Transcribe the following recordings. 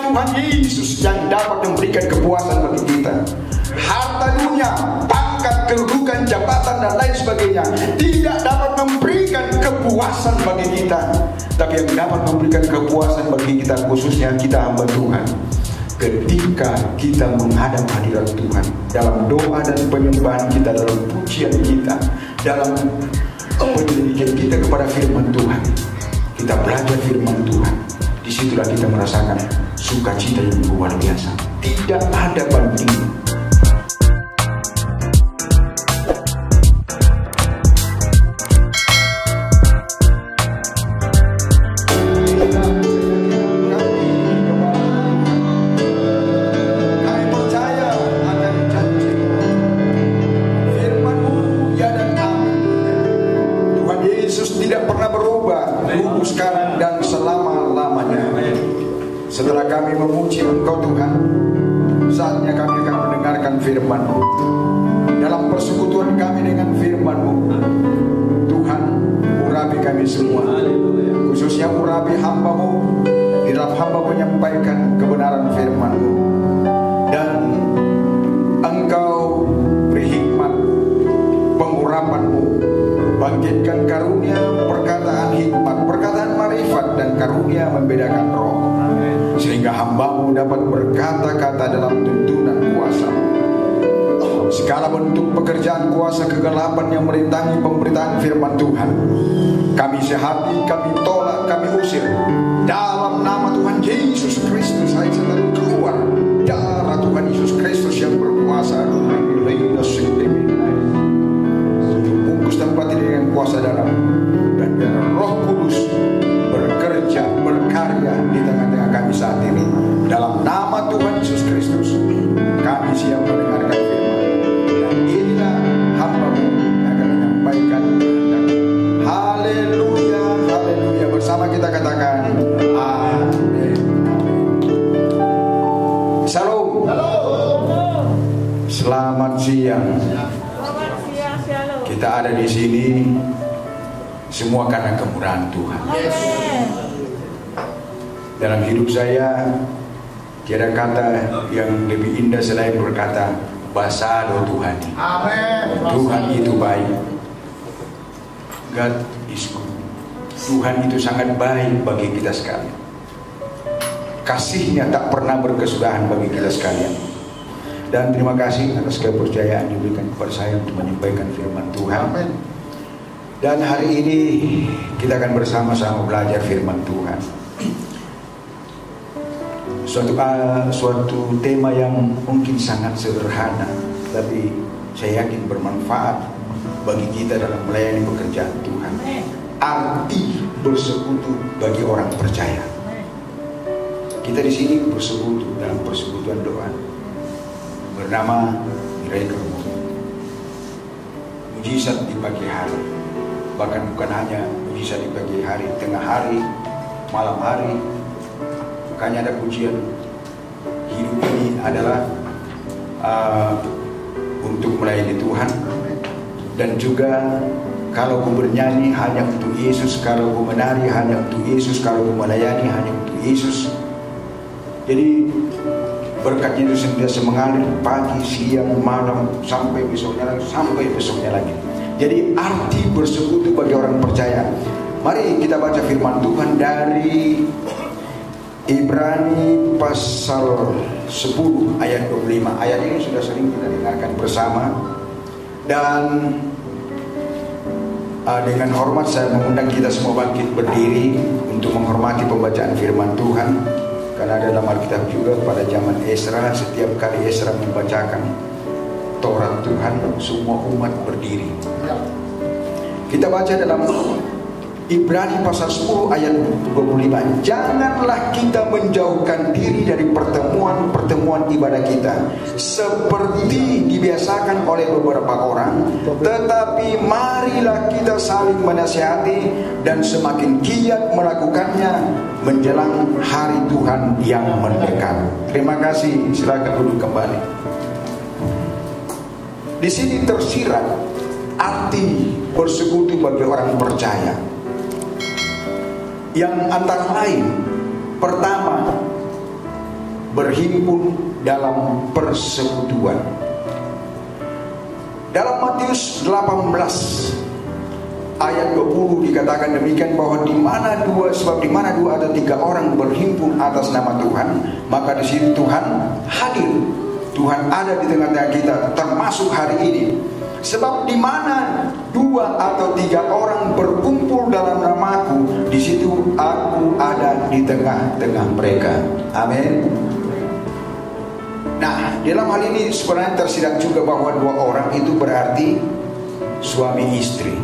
Tuhan Yesus yang dapat memberikan kepuasan bagi kita. Harta dunia, pangkat, kedudukan, jabatan dan lain sebagainya tidak dapat memberikan kepuasan bagi kita. Tapi yang dapat memberikan kepuasan bagi kita, khususnya kita hamba Tuhan, ketika kita menghadap hadirat Tuhan, dalam doa dan penyembahan kita, dalam pujian kita, dalam penyelidikan kita kepada firman Tuhan, kita belajar firman Tuhan. Disitulah kita merasakan sukacita yang luar biasa, tidak ada banding. Setelah kami memuji Engkau Tuhan, saatnya kami akan mendengarkan firman-Mu. Dalam persekutuan kami dengan firman-Mu, Tuhan, urapi kami semua, khususnya urapi hamba-Mu di dalam hamba menyampaikan kebenaran firman-Mu. Dan Engkau beri hikmat pengurapan-Mu, bangkitkan karunia perkataan hikmat, perkataan marifat dan karunia membedakan roh, sehingga hamba-Mu dapat berkata-kata dalam tuntunan kuasa. Segala bentuk pekerjaan kuasa kegelapan yang merintangi pemberitaan firman Tuhan, kami sehati, kami tolak, kami usir. Dalam nama Tuhan Yesus Kristus, saya sedang keluar darah Tuhan Yesus Kristus yang berkuasa. Bungkus tempat ini dengan kuasa dalam, dan biar Roh Kudus bekerja, berkarya di tengah-tengah kami saat ini. Dalam nama Tuhan Yesus Kristus, kami siap mendengarkan firman. Dan inilah hamba-Mu yang akan menyampaikan kehendak. Haleluya, haleluya. Bersama kita katakan amin. Shalom. Selamat siang. Kita ada di sini semua karena kemurahan Tuhan. Dalam hidup saya tiada kata yang lebih indah selain berkata basado Tuhan. Tuhan itu baik. God is good. Tuhan itu sangat baik bagi kita sekalian. Kasihnya tak pernah berkesudahan bagi kita sekalian. Dan terima kasih atas kepercayaan diberikan kepada saya untuk menyampaikan firman Tuhan. Dan hari ini kita akan bersama-sama belajar firman Tuhan. Suatu tema yang mungkin sangat sederhana, tapi saya yakin bermanfaat bagi kita dalam melayani pekerjaan Tuhan. Arti bersekutu bagi orang percaya. Kita di sini bersekutu dalam persekutuan doa bernama Miracle Moment. Mujizat di pagi hari. Bahkan bukan hanya mujizat di pagi hari, tengah hari, malam hari. Makanya ada pujian, hidup ini adalah untuk melayani Tuhan. Dan juga kalau ku bernyanyi hanya untuk Yesus, kalau ku menari hanya untuk Yesus, kalau ku melayani hanya untuk Yesus. Jadi berkatnya itu senantiasa mengalir pagi, siang, malam, sampai besoknya lagi. Jadi arti bersekutu bagi orang percaya. Mari kita baca firman Tuhan dari Ibrani pasal 10 ayat 25. Ayat ini sudah sering kita dengarkan bersama. Dan dengan hormat saya mengundang kita semua bangkit berdiri untuk menghormati pembacaan firman Tuhan. Karena ada dalam Alkitab juga pada zaman Esra, setiap kali Esra membacakan Taurat Tuhan, semua umat berdiri. Kita baca dalam Ibrani pasal 10 ayat 25. Janganlah kita menjauhkan diri dari pertemuan ibadah kita seperti dibiasakan oleh beberapa orang, tetapi marilah kita saling menasihati dan semakin giat melakukannya menjelang hari Tuhan yang mendekat. Terima kasih, silakan duduk kembali. Di sini tersirat arti bersekutu bagi orang percaya, yang antara lain, pertama, berhimpun dalam persekutuan. Dalam Matius 18 ayat 20 dikatakan demikian, bahwa di mana dua atau tiga orang berhimpun atas nama Tuhan, maka di situ Tuhan hadir. Tuhan ada di tengah-tengah kita, termasuk hari ini. Sebab di mana dua atau tiga orang berkumpul dalam namaku, di situ aku ada di tengah-tengah mereka. Amin. Nah, dalam hal ini sebenarnya tersirat juga bahwa dua orang itu berarti suami istri.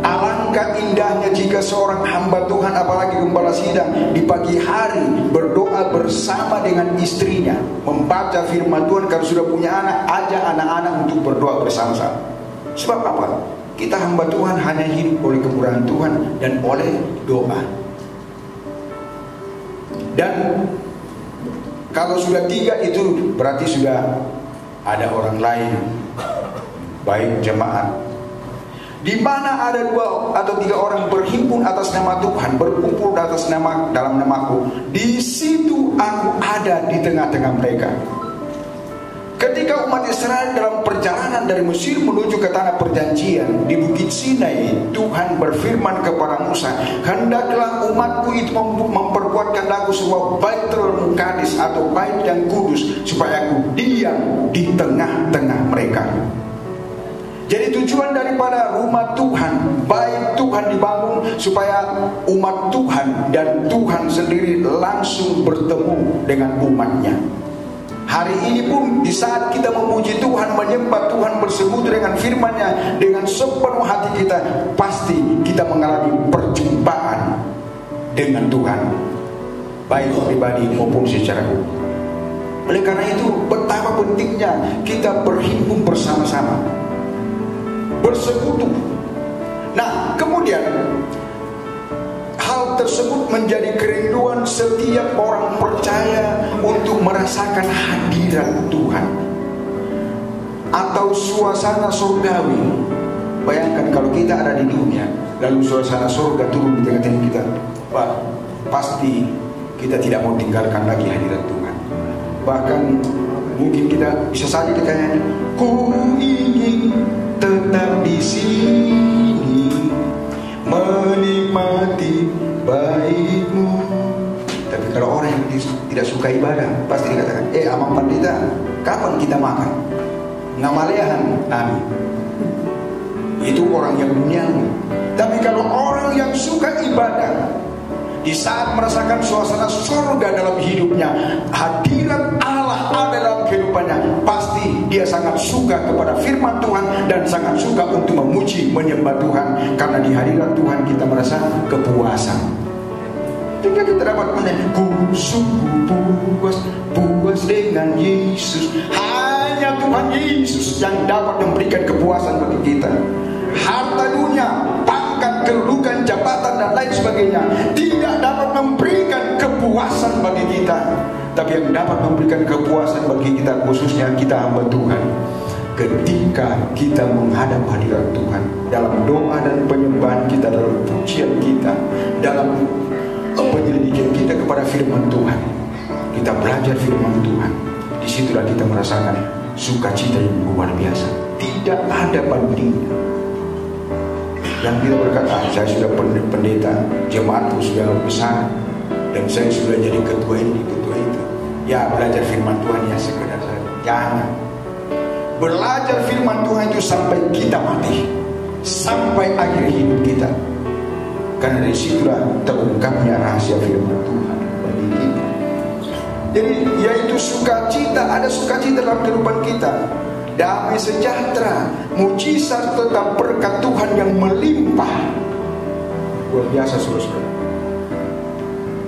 Alangkah indahnya jika seorang hamba Tuhan, apalagi gembala sidang, di pagi hari berdoa bersama dengan istrinya, membaca firman Tuhan. Kalau sudah punya anak, ajak anak-anak untuk berdoa bersama-sama. Sebab apa? Kita hamba Tuhan hanya hidup oleh kemurahan Tuhan dan oleh doa. Dan kalau sudah tiga itu berarti sudah ada orang lain, baik jemaat. Di mana ada dua atau tiga orang berhimpun atas nama Tuhan, berkumpul dalam namaku, di situ aku ada di tengah-tengah mereka. Ketika umat Israel dalam perjalanan dari Mesir menuju ke tanah perjanjian di Bukit Sinai, Tuhan berfirman kepada Musa, hendaklah umatku itu memperbuatkan aku sebuah Baitul Muqaddas atau bait yang kudus, supaya aku diam di tengah-tengah mereka. Jadi tujuan daripada rumah Tuhan, bait Tuhan dibangun supaya umat Tuhan dan Tuhan sendiri langsung bertemu dengan umatnya. Hari ini pun di saat kita memuji Tuhan, menyembah Tuhan, bersekutu dengan firman-Nya dengan sepenuh hati kita, pasti kita mengalami perjumpaan dengan Tuhan, baik pribadi maupun secara umum. Oleh karena itu betapa pentingnya kita berhimpun bersama-sama, bersekutu. Nah, kemudian hal tersebut menjadi kerinduan setiap orang percaya untuk merasakan hadirat Tuhan atau suasana surgawi. Bayangkan kalau kita ada di dunia, lalu suasana surga turun di tengah-tengah kita, pasti kita tidak mau tinggalkan lagi hadirat Tuhan. Bahkan mungkin kita bisa saja kita nyanyi, ku ingin tetap di sini menikmati bait-Mu. Tapi kalau orang yang tidak suka ibadah, pasti dikatakan, Amang Pandita, kapan kita makan? Ngamalehan, amin. Itu orang yang duniawi. Tapi kalau orang yang suka ibadah, di saat merasakan suasana surga dalam hidupnya, hadirat Allah ada dalam kehidupannya, pasti dia sangat suka kepada firman Tuhan dan sangat suka untuk memuji, menyembah Tuhan. Karena di hadirat Tuhan kita merasa kepuasan. Ketika kita dapat menyanyi, ku sungguh puas dengan Yesus. Hanya Tuhan Yesus yang dapat memberikan kepuasan bagi kita. Harta dunia, pangkat, kedudukan, jabatan dan lain sebagainya tidak dapat memberikan kepuasan bagi kita. Tapi yang dapat memberikan kepuasan bagi kita, khususnya kita hamba Tuhan, ketika kita menghadap hadirat Tuhan dalam doa dan penyembahan kita, dalam pujian kita, dalam penyelidikan kita kepada firman Tuhan, kita belajar firman Tuhan. Disitulah kita merasakan sukacita yang luar biasa, tidak ada bandingnya. Dan kita berkata, saya sudah pendeta, jemaatku sudah besar, dan saya sudah jadi ketua ini, ketua itu. Ya, belajar firman Tuhan ya sekedar saja. Jangan. Belajar firman Tuhan itu sampai kita mati, sampai akhir hidup kita. Karena dari situlah terungkapnya rahasia firman Tuhan bagi kita. Jadi yaitu sukacita, ada sukacita dalam kehidupan kita. Damai sejahtera, mujizat tetap berkat Tuhan yang melimpah. Luar biasa saudara-saudara.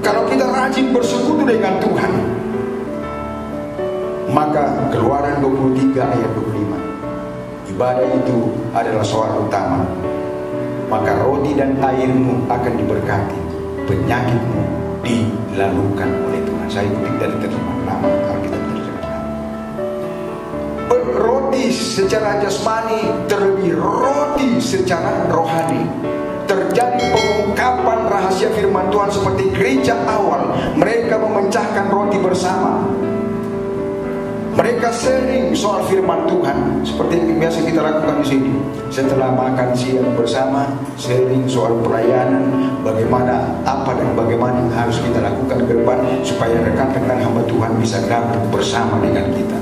Kalau kita rajin bersekutu dengan Tuhan, maka Keluaran 23 ayat 25, ibadah itu adalah soal utama. Maka roti dan airmu akan diberkati, penyakitmu dilalukan oleh Tuhan. Saya kutip dari terjemahan lama Alkitab. Roti secara jasmani, terlebih roti secara rohani. Terjadi pengungkapan rahasia firman Tuhan seperti gereja awal. Mereka Mereka memecahkan roti bersama. Mereka sharing soal firman Tuhan seperti yang biasa kita lakukan di sini. Setelah makan siang bersama, sharing soal pelayanan, bagaimana apa dan bagaimana yang harus kita lakukan ke depan supaya rekan-rekan hamba Tuhan bisa gabung bersama dengan kita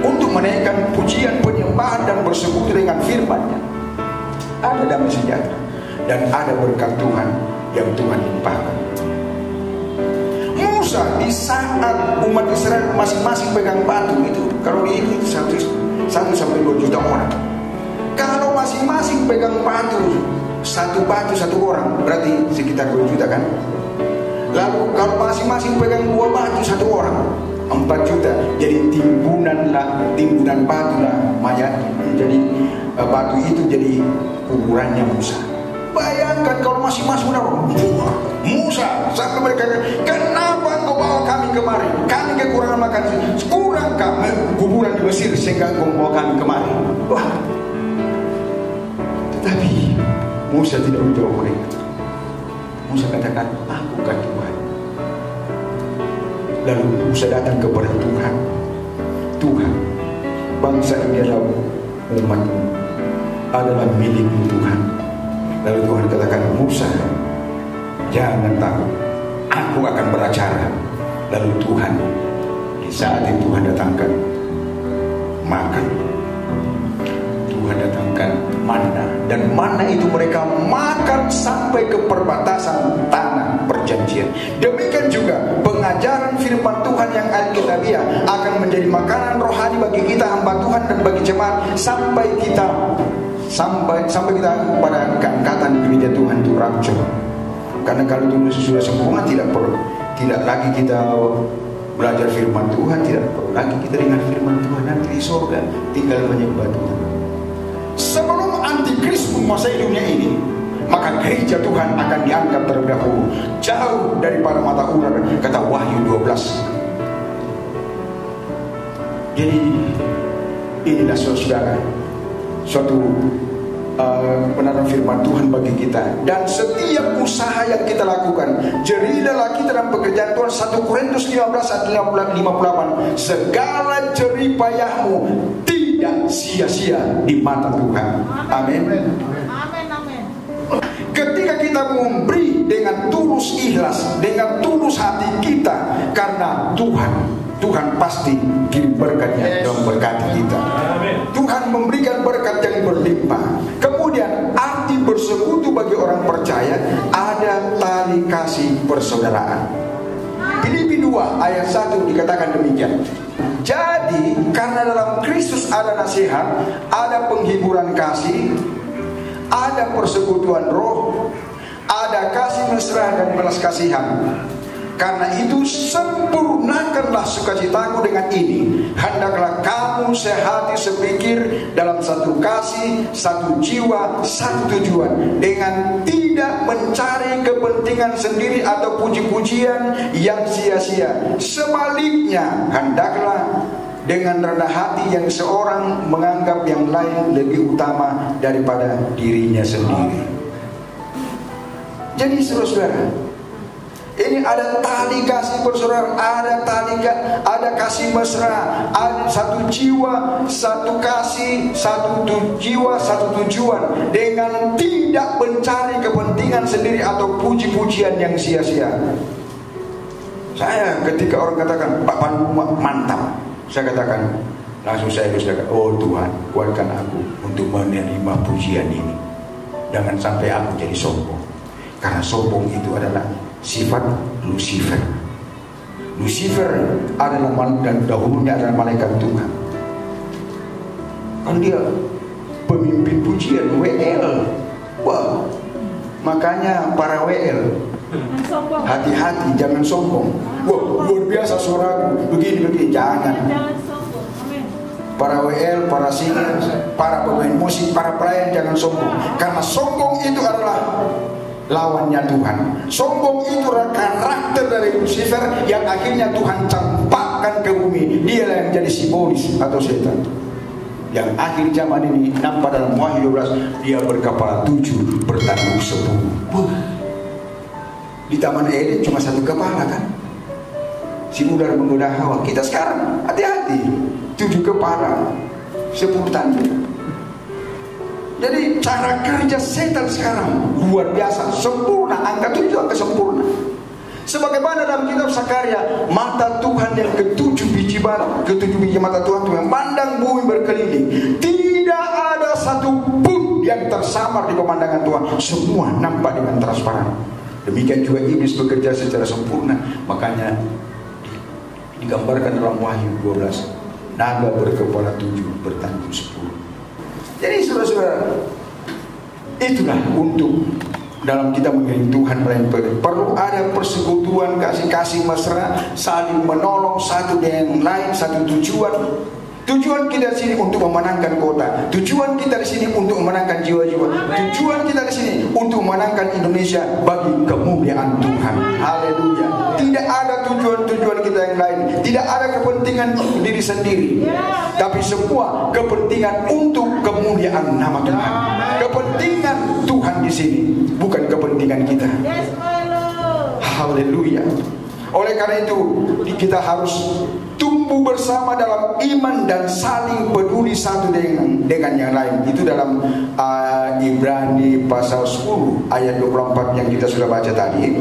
untuk menaikkan pujian, penyembahan dan bersekutu dengan firman-Nya. Ada damai sejahtera dan ada berkat Tuhan yang Tuhan limpahkan. Musa di saat umat Israel masing-masing pegang batu itu, kalau ini 1 sampai 2 juta orang. Kalau masing-masing pegang batu, satu orang, berarti sekitar 2 juta kan? Lalu kalau masing-masing pegang 2 batu, 1 orang, 4 juta. Jadi timbunan batu lah mayat. Jadi batu itu jadi kuburannya Musa. Bayangkan kalau masing-masing orang, Musa sampai mereka, kenapa engkau bawa kami kemari? Kami kekurangan makan, kurang kami kuburan di Mesir sehingga engkau bawa kami kemari. Wah. Tetapi Musa tidak menjawab mereka. Musa katakan, aku kan Tuhan. Lalu Musa datang kepada Tuhan. Tuhan, bangsa ini adalah umat-Mu, adalah milik Tuhan. Lalu Tuhan katakan, Musa, jangan takut, aku akan beracara. Lalu Tuhan, di saat itu Tuhan datangkan makan. Tuhan datangkan manna, dan manna itu mereka makan sampai ke perbatasan tanah perjanjian. Demikian juga pengajaran firman Tuhan yang Alkitabiah akan menjadi makanan rohani bagi kita hamba Tuhan dan bagi jemaat sampai kita pada keangkatan gereja Tuhan itu rapture. Karena kalau dulu sudah sempurna, tidak lagi kita belajar firman Tuhan, tidak perlu lagi kita dengar firman Tuhan. Nanti di surga tinggal menyembah Tuhan. Sebelum antikris menguasai dunia ini, maka gereja Tuhan akan dianggap terlebih dahulu jauh daripada mata ular, kata Wahyu 12. Jadi inilah saudara suatu benaran firman Tuhan bagi kita. Dan setiap usaha yang kita lakukan, jerilah kita dalam pekerjaan Tuhan. 1 Korintus 15 ayat 58, segala jerih payahmu tidak sia-sia di mata Tuhan. Amin. Ketika kita memberi dengan tulus ikhlas, dengan tulus hati kita karena Tuhan pasti kirim berkat-Nya dan berkati kita. Tuhan memberikan berkat yang berlimpah. Kemudian arti bersekutu bagi orang percaya ada tali kasih persaudaraan. Filipi 2 ayat 1 dikatakan demikian. Jadi karena dalam Kristus ada nasihat, ada penghiburan kasih, ada persekutuan roh, ada kasih mesra dan belas kasihan. Karena itu sempurnakanlah sukacitaku dengan ini. Hendaklah kamu sehati sepikir dalam satu kasih, satu jiwa, satu tujuan, dengan tidak mencari kepentingan sendiri atau puji-pujian yang sia-sia. Sebaliknya, hendaklah dengan rendah hati yang seorang menganggap yang lain lebih utama daripada dirinya sendiri. Jadi saudara, ini ada tali kasih persaudaraan, ada kasih mesra, ada satu jiwa, satu kasih, satu jiwa, satu tujuan, dengan tidak mencari kepentingan sendiri atau puji-pujian yang sia-sia. Saya ketika orang katakan Pak Pandu mantap, saya katakan langsung saya katakan, oh Tuhan, kuatkan aku untuk menerima pujian ini. Jangan sampai aku jadi sombong, karena sombong itu adalah sifat Lucifer. Lucifer adalah dan dahulunya adalah malaikat Tuhan. Kan dia pemimpin pujian WL. Wah, makanya para WL hati-hati, jangan sombong. Wah, luar biasa suaraku, begini, jangan. Para WL, para singer, para pemain musik, para pelayan jangan sombong. Karena sombong itu adalah lawannya Tuhan. Sombong itu karakter dari Lucifer yang akhirnya Tuhan campakkan ke bumi. Dialah yang jadi simbolis atau setan. Yang akhir zaman ini nampak dalam Wahyu 12, dia berkepala 7, bertanduk 10. Di Taman Eden cuma satu kepala kan? Si ular menggoda Hawa. Kita sekarang hati-hati, 7 kepala 10 tanduk. Jadi cara kerja setan sekarang luar biasa, sempurna. Angka 7 angka sempurna. Sebagaimana dalam kitab Sakarya, mata Tuhan yang ketujuh biji mata Tuhan itu memandang bumi berkeliling. Tidak ada satu pun yang tersamar di pemandangan Tuhan. Semua nampak dengan transparan. Demikian juga iblis bekerja secara sempurna. Makanya digambarkan dalam Wahyu 12, naga berkepala 7 bertanduk 10. Jadi saudara-saudara, itulah untuk dalam kita mengiring Tuhan melainkan perlu ada persekutuan, kasih mesra, saling menolong satu dengan yang lain, satu tujuan. Tujuan kita di sini untuk memenangkan kota. Tujuan kita di sini untuk memenangkan jiwa-jiwa. Tujuan kita di sini untuk memenangkan Indonesia bagi kemuliaan Tuhan. Haleluya. Tidak ada tujuan-tujuan kita yang lain. Tidak ada kepentingan diri sendiri. Tapi semua kepentingan untuk kemuliaan nama Tuhan. Kepentingan Tuhan di sini, bukan kepentingan kita. Haleluya. Oleh karena itu kita harus tumbuh bersama dalam iman dan saling peduli satu dengan yang lain. Itu dalam Ibrani pasal 10 ayat 24 yang kita sudah baca tadi,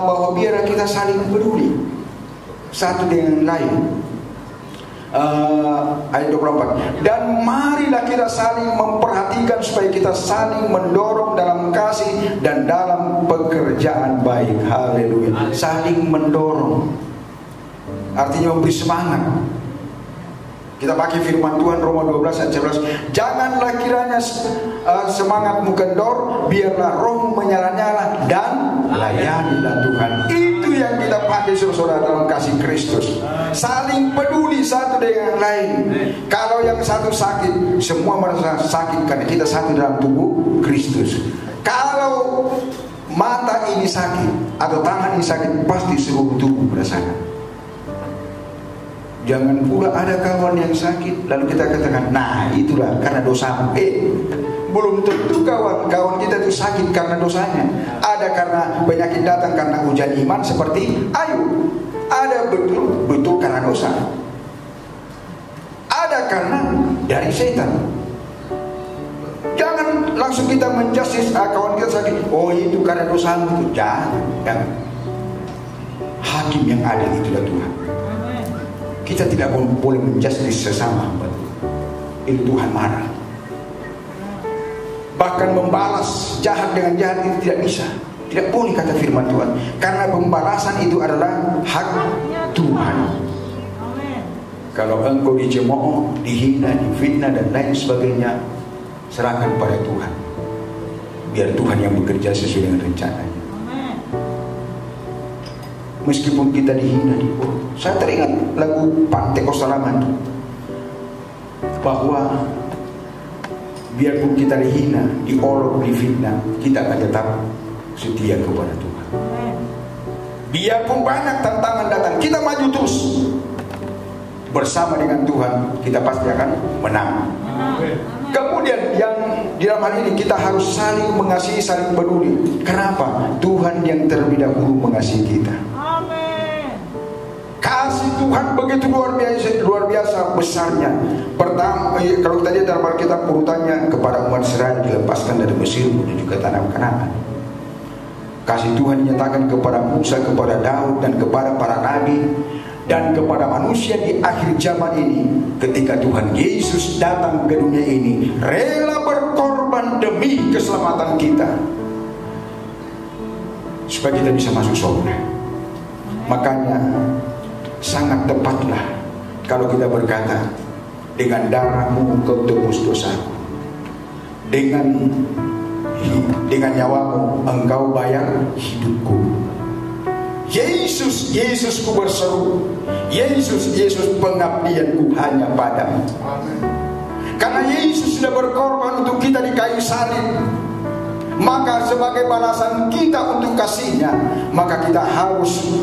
bahwa biar kita saling peduli satu dengan yang lain. Ayat 24, dan marilah kita saling memperhatikan supaya kita saling mendorong dalam kasih dan dalam pekerjaan baik. Haleluya. Saling mendorong artinya memberi semangat. Kita pakai firman Tuhan Roma 12 ayat 11, janganlah kiranya semangatmu kendor, biarlah rohmu menyala-nyala dan layanilah Tuhan. Itu yang kita pakai saudara dalam kasih Kristus. Saling peduli satu dengan yang lain. Kalau yang satu sakit, semua merasa sakit karena kita satu dalam tubuh Kristus. Kalau mata ini sakit atau tangan ini sakit, pasti seluruh tubuh merasakan. Jangan pula ada kawan yang sakit lalu kita katakan, nah itulah karena dosa. Belum tentu kawan kita itu sakit karena dosanya. Ada karena penyakit datang karena ujian iman seperti Ayub. Ada betul karena dosa. Ada karena dari setan. Jangan langsung kita menjustis kawan kita sakit, oh itu karena dosa itu. Jangan. Hakim yang adil itulah Tuhan. Kita tidak boleh menjustis sesama hamba. Itu Tuhan marah. Bahkan membalas jahat dengan jahat itu tidak bisa. Tidak boleh kata firman Tuhan. Karena pembalasan itu adalah hak Tuhan. Kalau engkau dicemooh, dihina, difitnah dan lain sebagainya, serahkan pada Tuhan. Biar Tuhan yang bekerja sesuai dengan rencananya. Meskipun kita dihina, saya teringat lagu Pantai Kostalaman, bahwa biarpun kita dihina, diolok, difitnah, kita akan tetap setia kepada Tuhan. Biarpun banyak tantangan datang, kita maju terus. Bersama dengan Tuhan, kita pasti akan menang. Kemudian yang di dalam hal ini kita harus saling mengasihi, saling peduli. Kenapa? Tuhan yang terlebih dahulu mengasihi kita. Kasih Tuhan begitu luar biasa besarnya. Pertama, kalau kita lihat dalam Alkitab urutannya, kepada umat Israel dilepaskan dari Mesir menuju ke tanah Kanaan. Kasih Tuhan dinyatakan kepada Musa, kepada Daud, dan kepada para nabi, dan kepada manusia di akhir zaman ini. Ketika Tuhan Yesus datang ke dunia ini, rela berkorban demi keselamatan kita, supaya kita bisa masuk surga. Makanya sangat tepatlah kalau kita berkata, dengan darahmu engkau tebus dosaku, dengan nyawamu engkau bayar hidupku. Yesus, Yesusku berseru, Yesus, Yesus pengabdianku hanya padamu. Karena Yesus sudah berkorban untuk kita di kayu salib, maka sebagai balasan kita untuk kasihnya, maka kita harus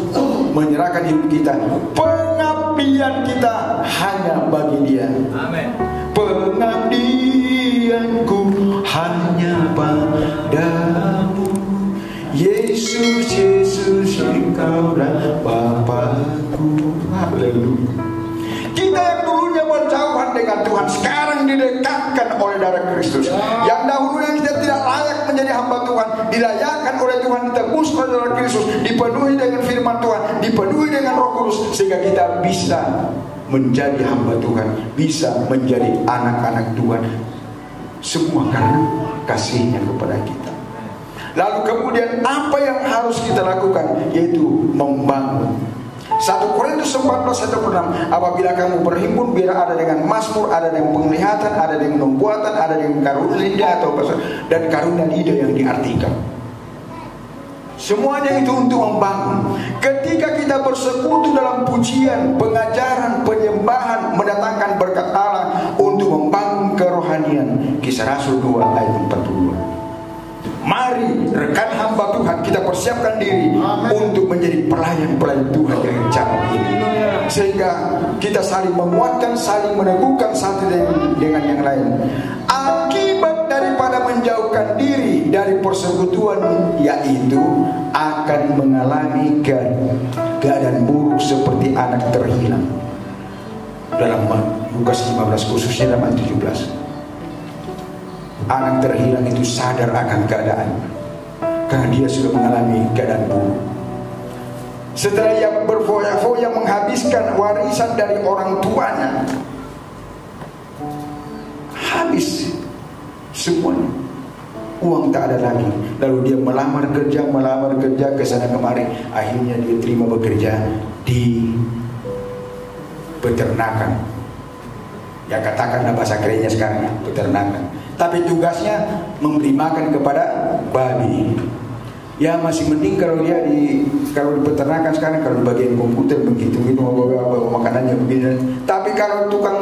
menyerahkan hidup kita. Pengabdian kita hanya bagi Dia. Amin. Pengabdianku hanya padamu, Yesus, Yesus, Engkaulah Bapa. oleh darah Kristus. Yang dahulunya kita tidak layak menjadi hamba Tuhan, dilayakkan oleh Tuhan, ditebus oleh darah Kristus, dipenuhi dengan firman Tuhan, dipenuhi dengan Roh Kudus, sehingga kita bisa menjadi hamba Tuhan, bisa menjadi anak-anak Tuhan. Semua karena kasihnya kepada kita. Lalu kemudian apa yang harus kita lakukan? Yaitu membangun. 1 Korintus 14:1-6, apabila kamu berhimpun, biar ada dengan mazmur, ada dengan penglihatan, ada dengan nubuatan, ada dengan karunia lidah atau bahasa, dan karunia lidah yang diartikan. Semuanya itu untuk membangun. Ketika kita bersekutu dalam pujian, pengajaran, penyembahan, mendatangkan berkat Allah untuk membangun kerohanian. Kisah Rasul 2 ayat 42. Mari rekan hamba Tuhan, kita persiapkan diri untuk menjadi pelayan-pelayan Tuhan yang zaman ini, sehingga kita saling menguatkan, saling meneguhkan satu dengan yang lain. Akibat daripada menjauhkan diri dari persekutuan, yaitu akan mengalami keadaan buruk seperti anak terhilang. Dalam Lukas 15 khususnya dalam ayat 17, anak terhilang itu sadar akan keadaan karena dia sudah mengalami keadaan buruk. Setelah ia berfoya-foya menghabiskan warisan dari orang tuanya, habis semuanya, uang tak ada lagi. Lalu dia melamar kerja ke sana kemari. Akhirnya dia terima bekerja di peternakan. Ya katakanlah bahasa kerennya sekarang ya, peternakan. Tapi tugasnya memberi makan kepada babi. Ya masih mending kalau dia di peternakan sekarang, kalau di bagian komputer begitu makanannya begini. Tapi kalau tukang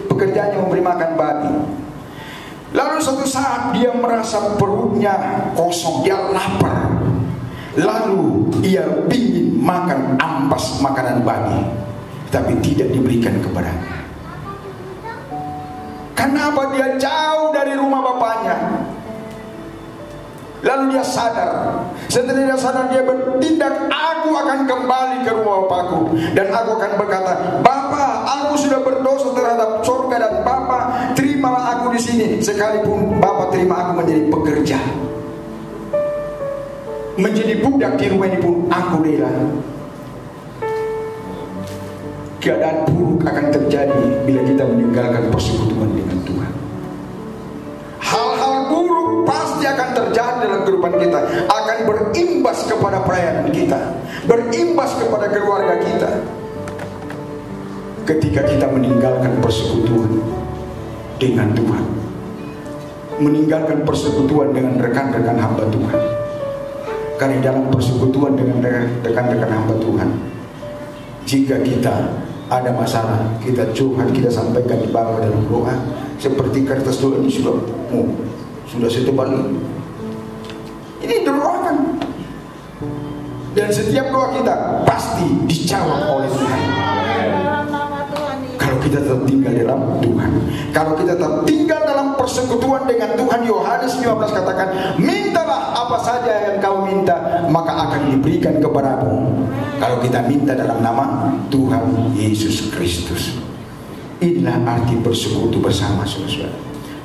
pekerjaannya memberi makan babi. Lalu suatu saat dia merasa perutnya kosong, dia lapar. Lalu ia ingin makan ampas makanan babi, tapi tidak diberikan kepadanya. Kenapa? Dia jauh dari rumah bapaknya. Lalu dia sadar. Setelah dia sadar, dia bertindak, aku akan kembali ke rumah bapakku, dan aku akan berkata, Bapa, aku sudah berdosa terhadap surga dan Bapa, terimalah aku di sini, sekalipun Bapa terima aku menjadi pekerja, menjadi budak di rumah ini pun aku rela. Keadaan buruk akan terjadi bila kita meninggalkan persekutuan dengan Tuhan. Hal-hal buruk pasti akan terjadi dalam kehidupan kita, akan berimbas kepada pelayanan kita, berimbas kepada keluarga kita. Ketika kita meninggalkan persekutuan dengan Tuhan, meninggalkan persekutuan dengan rekan-rekan hamba Tuhan. Karena dalam persekutuan dengan rekan-rekan hamba Tuhan, jika kita ada masalah, kita curhat, kita sampaikan di bawah dalam doa. Seperti kertas doa ini sudah setebal ini. Ini doakan. Dan setiap doa kita pasti dijawab oleh Tuhan. Kalau kita tetap tinggal dalam Tuhan, kalau kita tetap tinggal dalam persekutuan dengan Tuhan. Yohanes 15 katakan, mintalah apa saja yang kau minta, maka akan diberikan kepadamu. Kalau kita minta dalam nama Tuhan Yesus Kristus. Inilah arti bersekutu bersama, saudara.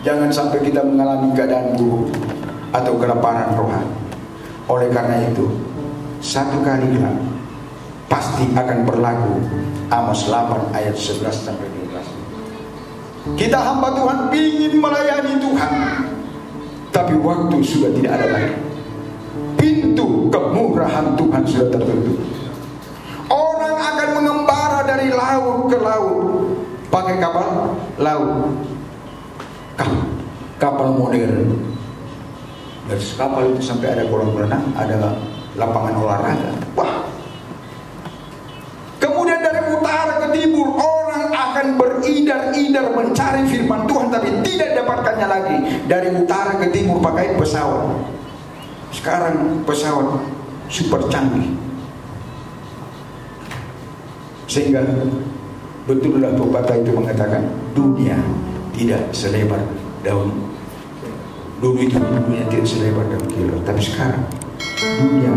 Jangan sampai kita mengalami keadaan buruk atau kelaparan rohani. Oleh karena itu, satu kali pasti akan berlaku. Amos 8 ayat 11-12. Kita hamba Tuhan ingin melayani Tuhan, tapi waktu sudah tidak ada lagi. Pintu kemurahan Tuhan sudah tertutup. Orang akan mengembara dari laut ke laut pakai kapal laut, kapal modern. Dari kapal itu sampai ada kolam renang, ada lapangan olahraga. Wah. Kemudian dari utara ke timur, orang akan beridar-idar mencari firman Tuhan, tapi tidak dapatkannya lagi. Dari utara ke timur pakai pesawat. Sekarang pesawat super canggih, sehingga betullah pepatah itu mengatakan dunia tidak selebar daun. Dulu itu dunia tidak selebar daun kilo, tapi sekarang dunia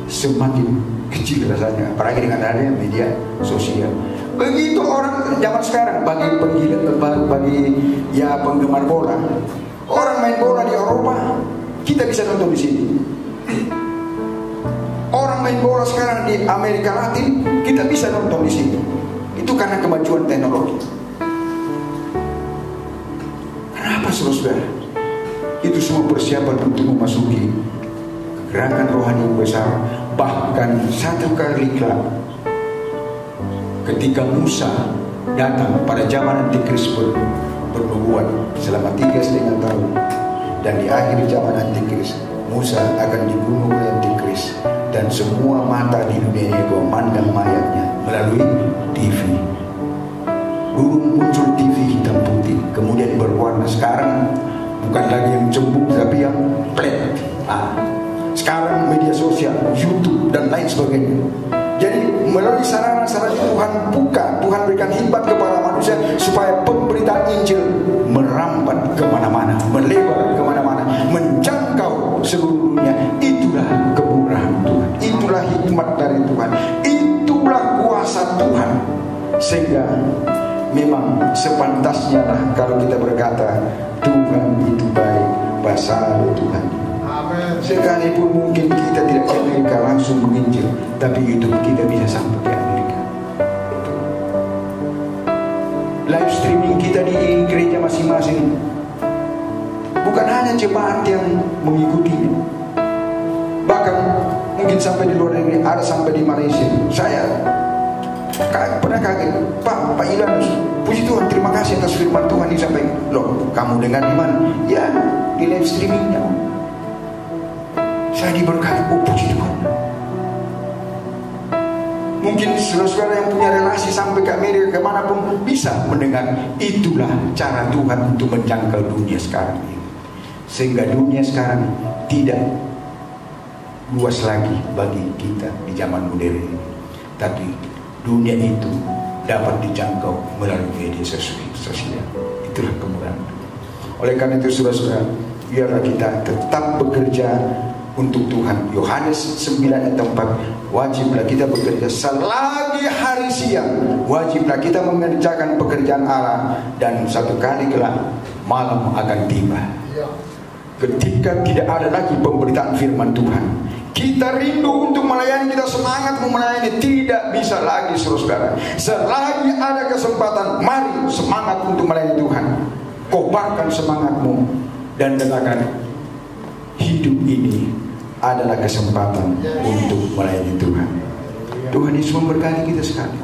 semakin kecil rasanya, apalagi dengan adanya media sosial. Begitu orang zaman sekarang bagi penggemar bola. Orang main bola di Eropa, kita bisa nonton di sini. Orang main bola sekarang di Amerika Latin, kita bisa nonton di sini. Itu karena kemajuan teknologi. Kenapa saudara? Itu semua persiapan untuk memasuki gerakan rohani yang besar. Bahkan satu kali kelak, ketika Musa datang pada zaman Antikris bernubuat selama 3,5 tahun, dan di akhir zaman Antikris Musa akan dibunuh oleh Antikris, dan semua mata di dunia ini memandang mayatnya melalui TV. Dulu muncul TV hitam putih, kemudian berwarna. Sekarang bukan lagi yang cembung tapi yang flat. Sekarang media sosial, YouTube dan lain sebagainya. Jadi melalui sarana-sarana Tuhan buka, Tuhan berikan hikmat kepada manusia supaya pemberitaan Injil merambat kemana-mana, melebar kemana-mana, menjangkau seluruh dunia. Itulah kemurahan Tuhan, itulah hikmat dari Tuhan, itulah kuasa Tuhan. Sehingga memang sepantasnya lah kalau kita berkata Tuhan itu baik, basal Tuhan. Sekalipun mungkin kita tidak ke Amerika langsung menginjil, tapi hidup kita bisa sampai ke Amerika. Live streaming kita di gereja masing-masing, bukan hanya jemaat yang mengikutinya, bahkan mungkin sampai di luar negeri, ada sampai di Malaysia. Saya pernah kaget, Pak Ilanus, puji Tuhan, terima kasih atas firman Tuhan yang disampaikan. Loh, kamu dengar di mana? Ya, di live streamingnya. Saya diberkati, oh puji Tuhan. Mungkin saudara-saudara yang punya relasi sampai ke Amerika, kemanapun bisa mendengar. Itulah cara Tuhan untuk menjangkau dunia sekarang ini. Sehingga dunia sekarang tidak luas lagi bagi kita di zaman modern ini, tapi dunia itu dapat dijangkau melalui media sosial. Itulah kemurahan. Oleh karena itu saudara-saudara, biarlah kita tetap bekerja untuk Tuhan. Yohanes 9:4, wajiblah kita bekerja selagi hari siang. Wajiblah kita mengerjakan pekerjaan Allah, dan satu kali kelak malam akan tiba. Ketika tidak ada lagi pemberitaan firman Tuhan, kita rindu untuk melayani, kita semangat melayani, tidak bisa lagi saudara. Selagi ada kesempatan, mari semangat untuk melayani Tuhan. Kobarkan semangatmu dan katakan, hidup ini adalah kesempatan untuk melayani Tuhan. Tuhan Yesus memberkati kita sekali.